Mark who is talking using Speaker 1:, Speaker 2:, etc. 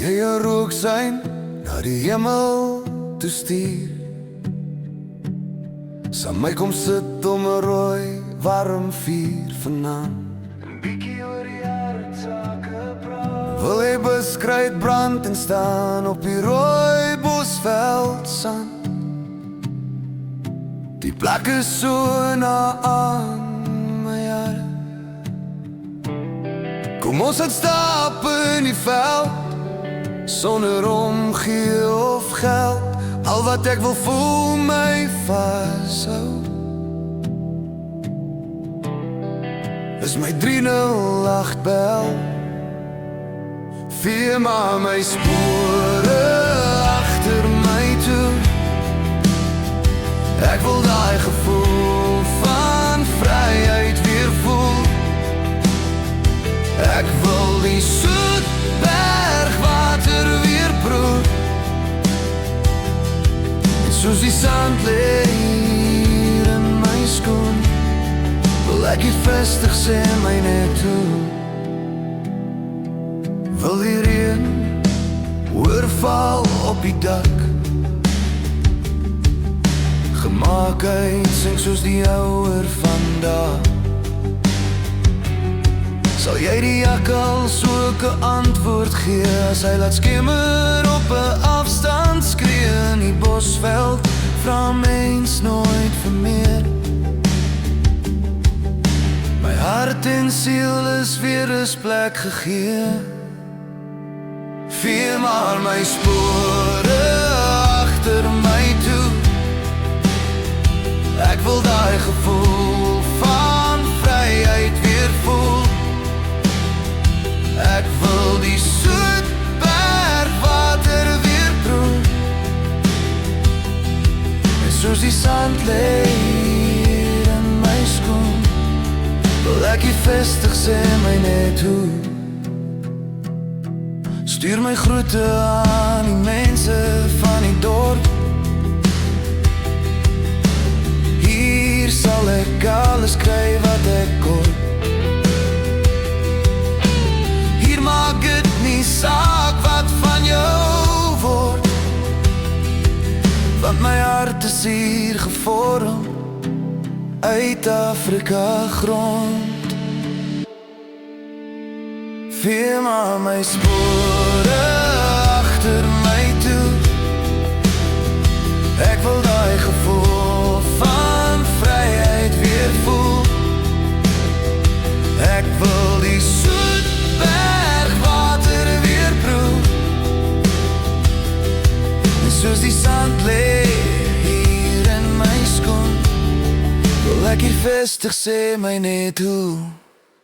Speaker 1: jy 'n rooksein na die hemel toe stuur, sal my kom sit om 'n rooi warm vuur vanaand. 'n bietjie oor die hartsake praat. Wil jy beskryf brand en staan op die rooi bosveld sand. Die plek is so na aan my hart. Kom ons het stap in die veld, sonder omgee of geld. Al wat ek wil voel my vashou, is my 308 bel. Vee maar my spore agter my toe. Ek wil daai gevoel van vryheid weer voel. Ek wil die soet bergwater weer proe. En soos die sand lê hier in my skoen, wil ek hier vestig sê my net toe. Wil die reën oorval op die dak, gemaakheid sing soos die ouer vandag. Sal jy die jakkals ook 'n antwoord gee, as hy laat skemer op 'n afstand skree in die bosveld, vra mens nooit vir meer. My hart en siel is weer 'n plek gegee. Vee maar my spore agter my toe. Ek wil daai gevoel van vryheid weer voel. Ek wil die soet bergwater weer proe. En soos die sand lê hier in my skoen, wil ek hier vestig sê my net hoe. Stuur my groete aan die mense van die dorp. Hier sal ek alles kry wat ek kort. Hier maak het nie saak wat van jou word, want my hart is hier gevorm uit Afrika grond. Vee maar my spore agter my toe. Ek wil daai gevoel van vryheid weer voel. Ek wil die soet bergwater weer proe. En soos die sand lê hier in my skoen, wil ek hier vestig sê my net hoe.